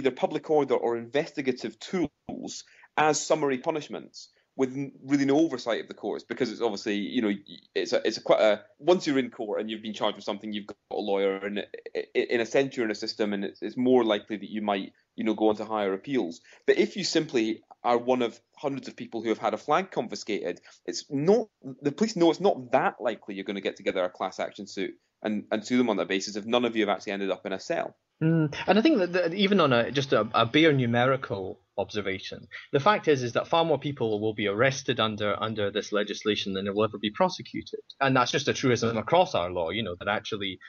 either public order or investigative tools as summary punishments, with really no oversight of the courts, because it's obviously, it's quite a, once you're in court and you've been charged with something, you've got a lawyer, and in a sense you're in a system, and it's more likely that you might, go on to higher appeals. But if you simply are one of hundreds of people who have had a flag confiscated, the police know it's not that likely you're going to get together a class action suit and sue them on that basis if none of you have actually ended up in a cell. And I think that even on just a bare numerical observation, the fact is that far more people will be arrested under this legislation than will ever be prosecuted. And that's just a truism across our law, that actually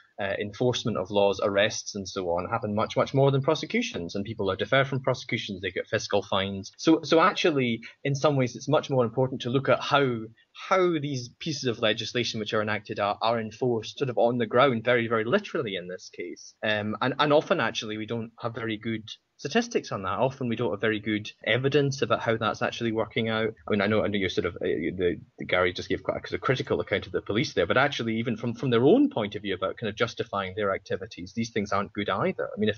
enforcement of laws, arrests and so on happen much, much more than prosecutions, and people are deferred from prosecutions, they get fiscal fines. So actually, in some ways, it's much more important to look at how these pieces of legislation which are enacted are enforced sort of on the ground, very, very literally in this case. And often, actually, we don't have very good statistics on that. Often we don't have very good evidence about how that's actually working out. I mean, I know you're sort of the Gary just gave quite a critical account of the police there, but actually even from their own point of view about kind of justifying their activities, these things aren't good either. I mean,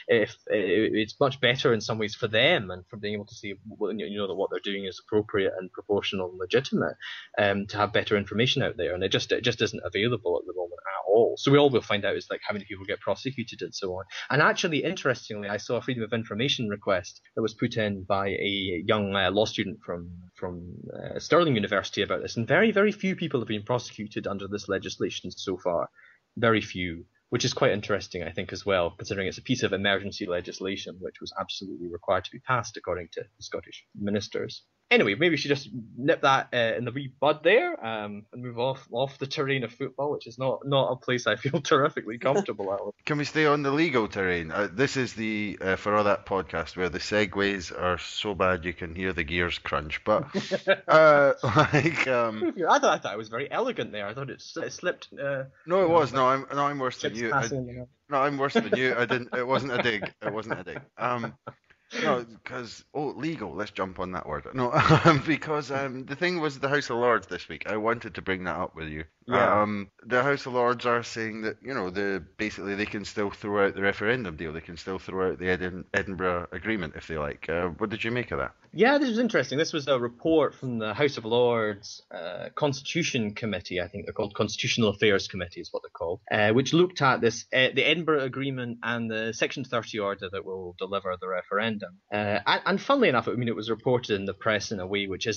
if it's much better in some ways for them and for being able to see that what they're doing is appropriate and proportional and legitimate, to have better information out there, and it just isn't available at the moment at all. So we all will find out is like how many people get prosecuted and so on. And actually, interestingly, I saw a freedom of information request that was put in by a young law student from Stirling University about this, and very, very few people have been prosecuted under this legislation so far. Very few, which is quite interesting, I think, as well, considering it's a piece of emergency legislation which was absolutely required to be passed according to the Scottish ministers. Anyway, maybe we should just nip that in the wee bud there, and move off the terrain of football, which is not a place I feel terrifically comfortable at. Can we stay on the legal terrain? This is the For All That podcast where the segues are so bad you can hear the gears crunch. But I thought it was very elegant there. I thought it slipped. No, it was. No, I'm worse than you. No, I'm worse than you. I didn't. It wasn't a dig. No, because legal. Let's jump on that word. No, because the thing was the House of Lords this week. I wanted to bring that up with you. Yeah. The House of Lords are saying that basically they can still throw out the referendum deal. They can still throw out the Edinburgh Agreement if they like. What did you make of that? Yeah, this was interesting. This was a report from the House of Lords Constitution Committee. I think they're called Constitutional Affairs Committee is what they're called, which looked at this the Edinburgh Agreement and the Section 30 order that will deliver the referendum. And funnily enough, I mean, it was reported in the press in a way which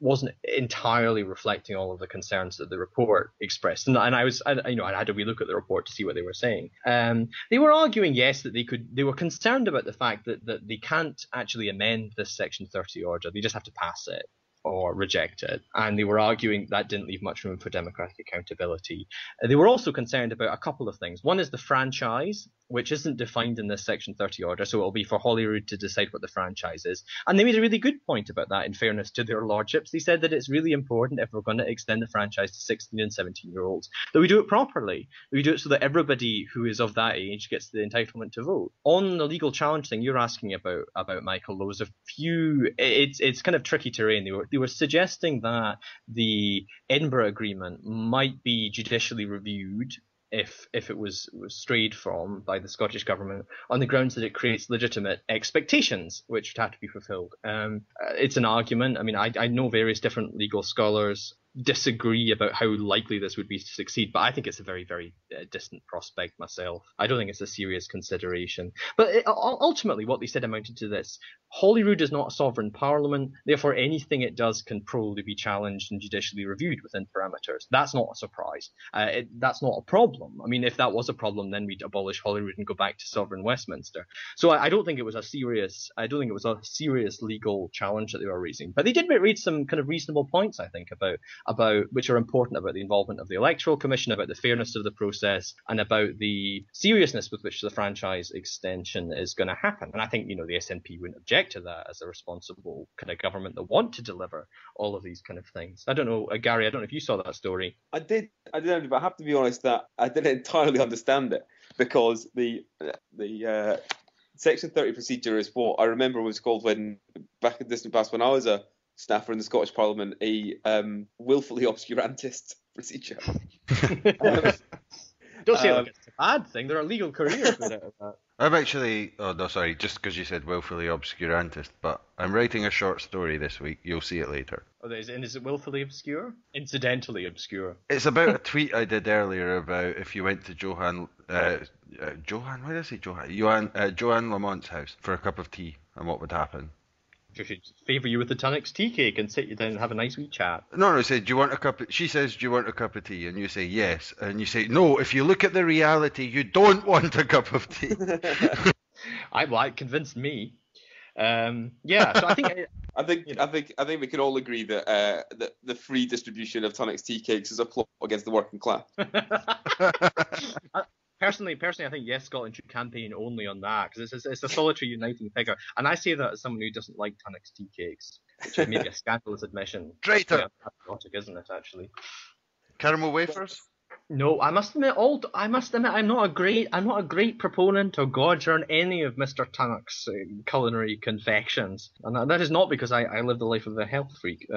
wasn't entirely reflecting all of the concerns that the report expressed. And I had to relook at the report to see what they were saying. They were arguing, yes, that they were concerned about the fact that they can't actually amend this Section 30 order. They just have to pass it or reject it. And they were arguing that didn't leave much room for democratic accountability. They were also concerned about a couple of things. One is the franchise, which isn't defined in this Section 30 order, so it'll be for Holyrood to decide what the franchise is. And they made a really good point about that, in fairness to their lordships. They said that it's really important, if we're going to extend the franchise to 16 and 17-year-olds, that we do it properly. We do it so that everybody who is of that age gets the entitlement to vote. On the legal challenge thing you're asking about Michael, there was a few... It's kind of tricky terrain. They were suggesting that the Edinburgh Agreement might be judicially reviewed if it was strayed from by the Scottish government on the grounds that it creates legitimate expectations which would have to be fulfilled. It's an argument. I mean, I know various different legal scholars disagree about how likely this would be to succeed, but I think it's a very, very distant prospect myself. I don't think it's a serious consideration. But ultimately, what they said amounted to this. Holyrood is not a sovereign parliament, therefore anything it does can probably be challenged and judicially reviewed within parameters. That's not a surprise. That's not a problem. I mean, if that was a problem, then we'd abolish Holyrood and go back to sovereign Westminster. So I don't think it was a serious legal challenge that they were raising. But they did raise some kind of reasonable points, I think, about which are important about the involvement of the Electoral Commission, about the fairness of the process, and about the seriousness with which the franchise extension is going to happen. And I think, the SNP wouldn't object to that as a responsible kind of government that want to deliver all of these kind of things. I don't know, Gary, I don't know if you saw that story. I did, but I have to be honest that I didn't entirely understand it, because the Section 30 procedure is what I remember was called back in the distant past when I was a staffer in the Scottish Parliament, a willfully obscurantist procedure. Don't say it like it's a bad thing. There are legal careers made out of that. I'm actually, oh no, sorry, just because you said willfully obscurantist, but I'm writing a short story this week. You'll see it later. Oh, is it willfully obscure? Incidentally obscure. It's about a tweet I did earlier about if you went to Johan, why did I say Johan? Joanne Lamont's house for a cup of tea, and what would happen. She should favour you with the Tunnocks tea cake and sit you down and have a nice wee chat. No, say, do you want a cup? She says, do you want a cup of tea? And you say yes, and you say no. If you look at the reality, you don't want a cup of tea. It convinced me. Yeah, so I think. I think we can all agree that the free distribution of Tunnocks tea cakes is a plot against the working class. Personally, I think Yes Scotland should campaign only on that, because it's a solitary uniting figure. And I say that as someone who doesn't like Tunnocks tea cakes, which is maybe a scandalous admission. Traitor! Yeah, patriotic, isn't it, actually? Caramel wafers? No, I must admit, I'm not a great proponent or godger on any of Mr. Tunnock's culinary confections, and that is not because I live the life of a health freak.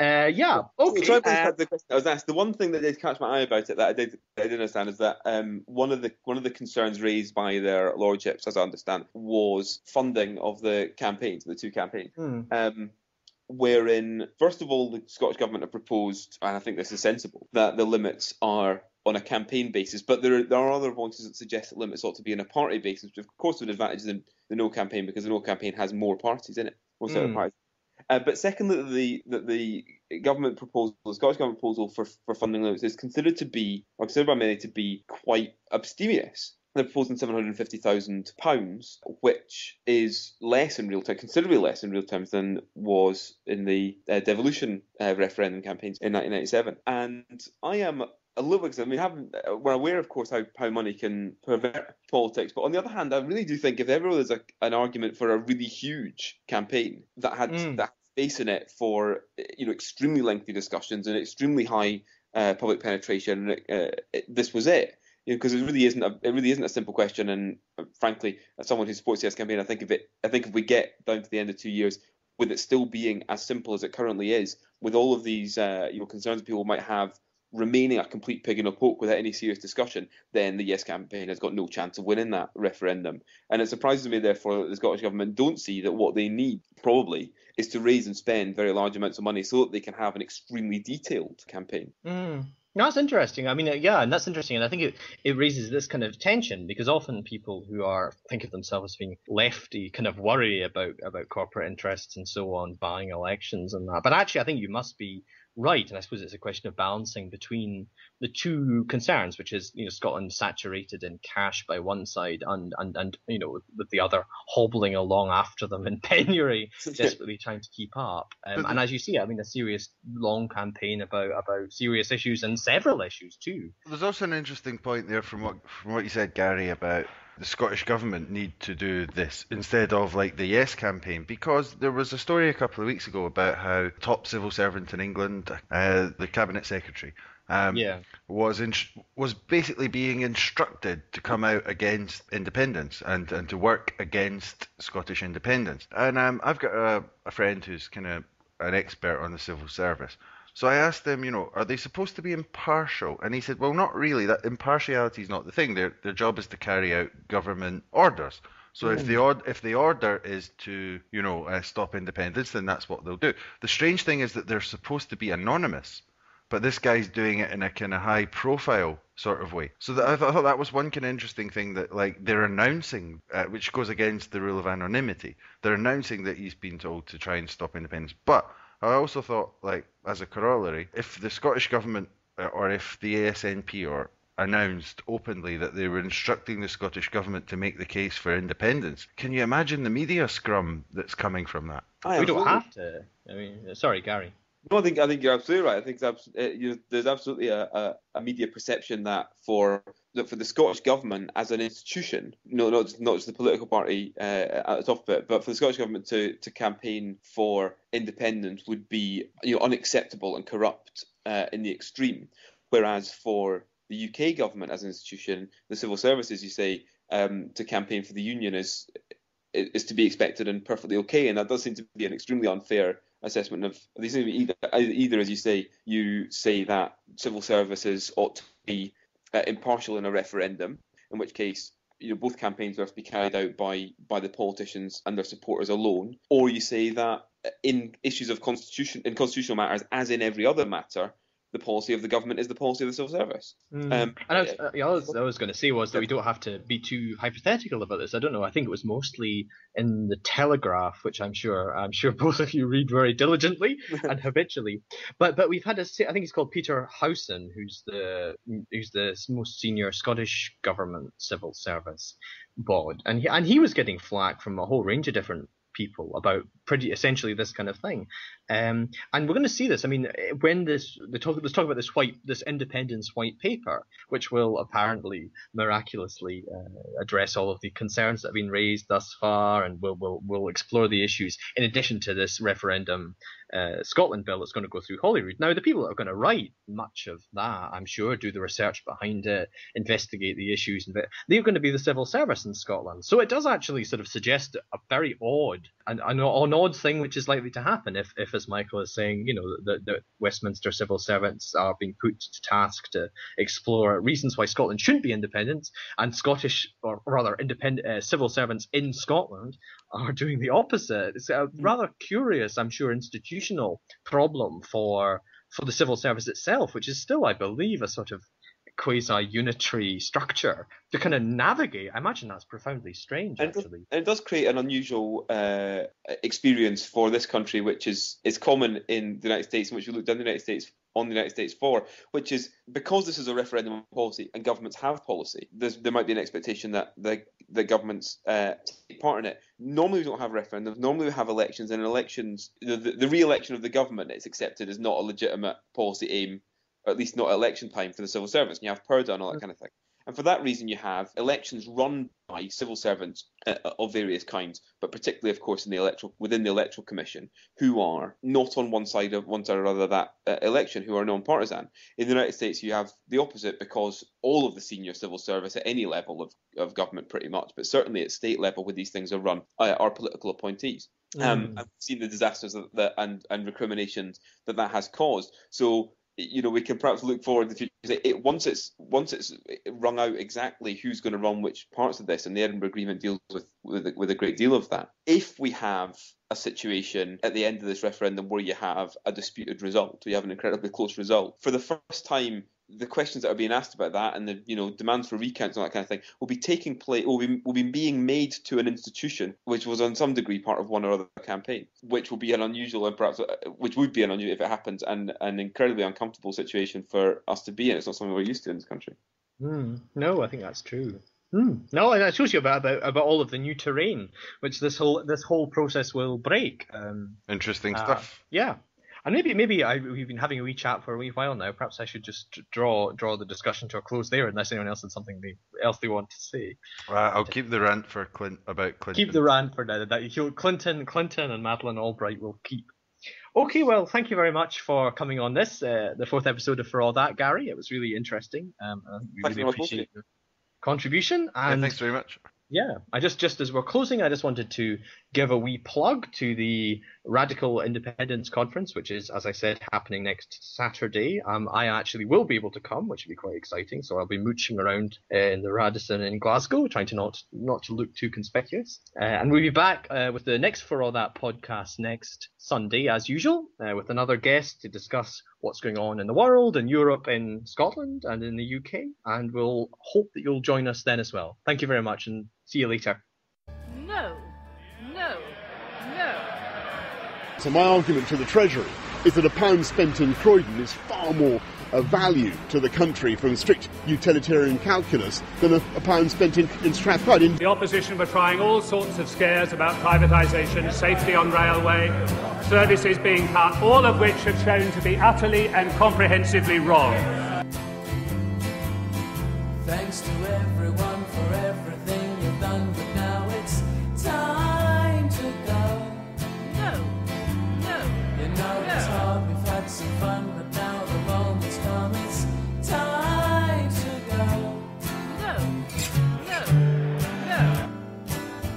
Yeah, okay. The question I was asked, the one thing that did catch my eye about it that I did understand is that one of the concerns raised by their lordships, as I understand, was funding of the campaigns, the two campaigns. Wherein, first of all, the Scottish Government have proposed, and I think this is sensible, that the limits are on a campaign basis, but there are other voices that suggest that limits ought to be on a party basis, which of course would advantage the no campaign, because the no campaign has more parties in it, more set of parties. But secondly, the government proposal, the Scottish Government proposal for funding limits is considered by many to be quite abstemious. They're proposing £750,000, which is less in real terms, considerably less in real terms than was in the devolution referendum campaigns in 1997. And I am a little bit, we're aware, of course, how money can pervert politics. But on the other hand, I really do think if ever there's an argument for a really huge campaign that had space in it for extremely lengthy discussions and extremely high public penetration, this was it. Because it really isn't a simple question, and frankly, as someone who supports the Yes campaign, I think if we get down to the end of 2 years with it still being as simple as it currently is, with all of these concerns people might have remaining a complete pig in a poke without any serious discussion, then the Yes campaign has got no chance of winning that referendum. And it surprises me, therefore, that the Scottish Government don't see that what they need probably is to raise and spend very large amounts of money so that they can have an extremely detailed campaign. No, that's interesting. I mean, yeah, and that's interesting. And I think it raises this kind of tension, because often people who think of themselves as being lefty kind of worry about corporate interests and so on, buying elections and that. But actually, I think you must be right. And I suppose it's a question of balancing between the two concerns, which is, Scotland saturated in cash by one side and with the other hobbling along after them in penury, desperately trying to keep up. And as you see, I mean, a serious long campaign about serious issues and several issues too. There's also an interesting point there from what you said, Gary, about the Scottish Government need to do this instead of like the Yes campaign, because there was a story a couple of weeks ago about how top civil servant in England, the Cabinet Secretary, was basically being instructed to come out against independence and to work against Scottish independence. And I've got a friend who's kind of an expert on the civil service. So I asked them, are they supposed to be impartial? And he said, well, not really. That impartiality is not the thing. Their job is to carry out government orders. So if the order is to, stop independence, then that's what they'll do. The strange thing is that they're supposed to be anonymous, but this guy's doing it in a kind of high profile sort of way. So I thought that was one kind of interesting thing, that like they're announcing, which goes against the rule of anonymity. They're announcing that he's been told to try and stop independence. But I also thought, like, as a corollary, if the Scottish Government or if the ASNP announced openly that they were instructing the Scottish Government to make the case for independence, can you imagine the media scrum that's coming from that? We don't have to. I mean, sorry, Gary. No, I think you're absolutely right. I think there's absolutely a media perception that for the Scottish Government as an institution, not just the political party at the top of it, but for the Scottish Government to campaign for independence would be unacceptable and corrupt in the extreme. Whereas for the UK government as an institution, the civil services, you say, to campaign for the union is to be expected and perfectly okay. And that does seem to be an extremely unfair assessment of these. Either, as you say that civil services ought to be impartial in a referendum, in which case both campaigns are to be carried out by the politicians and their supporters alone, or you say that in issues of constitutional matters, as in every other matter, the policy of the government is the policy of the civil service. And I was going to say was that we don't have to be too hypothetical about this. I don't know. I think it was mostly in the Telegraph, which I'm sure both of you read very diligently and habitually. But we've had I think he's called Peter Howson, who's the most senior Scottish government civil service bod, and he was getting flack from a whole range of different people about pretty essentially this kind of thing, and we're going to see this. I mean, when let's talk about this independence white paper, which will apparently miraculously address all of the concerns that have been raised thus far, and we'll explore the issues in addition to this referendum Scotland bill that's going to go through Holyrood. Now, the people that are going to write much of that, I'm sure, do the research behind it, investigate the issues, they're going to be the civil service in Scotland. So it does actually sort of suggest a very odd and an odd thing which is likely to happen if as Michael is saying, the Westminster civil servants are being put to task to explore reasons why Scotland shouldn't be independent, and Scottish, or rather independent civil servants in Scotland are doing the opposite. It's a rather curious, I'm sure, institutional problem for the civil service itself, which is still, I believe, a sort of quasi-unitary structure to kind of navigate. I imagine that's profoundly strange, actually. And it does create an unusual experience for this country, which is common in the United States, and which we looked at the United States for, which is because this is a referendum policy and governments have policy, there might be an expectation that the governments take part in it. Normally we don't have referendums. Normally we have elections, and in elections, the re-election of the government is accepted as not a legitimate policy aim, or at least not at election time for the civil service, and you have purdah and all that kind of thing. And for that reason, you have elections run by civil servants of various kinds, but particularly, of course, within the Electoral Commission, who are not on one side or other of that election, who are non-partisan. In the United States, you have the opposite, because all of the senior civil service at any level of government, pretty much, but certainly at state level, where these things are run, are political appointees. And we've seen the disasters and recriminations that has caused. So, we can perhaps look forward to the future. Once it's wrung out exactly who's going to run which parts of this, and the Edinburgh Agreement deals with a great deal of that. If we have a situation at the end of this referendum where you have a disputed result, you have an incredibly close result, for the first time, the questions that are being asked about that and the demands for recounts and all that kind of thing will be taking place, will be being made to an institution which was on some degree part of one or other campaign, which will be an unusual, and perhaps which would be an unusual if it happens, and an incredibly uncomfortable situation for us to be in. It's not something we're used to in this country. No, I think that's true. No, and that shows you about all of the new terrain which this whole process will break. Interesting stuff. Yeah. And maybe we've been having a wee chat for a wee while now. Perhaps I should just draw the discussion to a close there, unless anyone else has something else they want to say. I'll keep the rant for about Clinton. Keep the rant for now. Clinton and Madeleine Albright will keep. Okay, well, thank you very much for coming on this, the fourth episode of For All That, Gary. It was really interesting. We really appreciate your contribution. And thanks very much. Yeah, I just as we're closing, I just wanted to give a wee plug to the Radical Independence Conference, which is, as I said, happening next Saturday. I actually will be able to come, which will be quite exciting. So I'll be mooching around in the Radisson in Glasgow, trying to not to look too conspicuous. And we'll be back with the next For All That podcast next Sunday, as usual, with another guest to discuss what's going on in the world, in Europe, in Scotland, and in the UK. And we'll hope that you'll join us then as well. Thank you very much, and see you later. No. So my argument to the Treasury is that £1 spent in Croydon is far more value to the country from strict utilitarian calculus than £1 spent in Strathclyde. The opposition were trying all sorts of scares about privatisation, safety on railway, services being cut, all of which have shown to be utterly and comprehensively wrong. Thanks to everyone for everything you've done, but now it's time to go. It's hard, we've had some fun, but now the moment's come, it's time to go.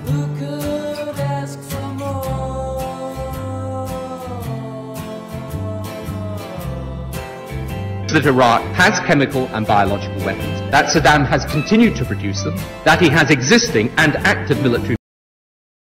Who could ask for more? that Iraq has chemical and biological weapons, that Saddam has continued to produce them, that he has existing and active military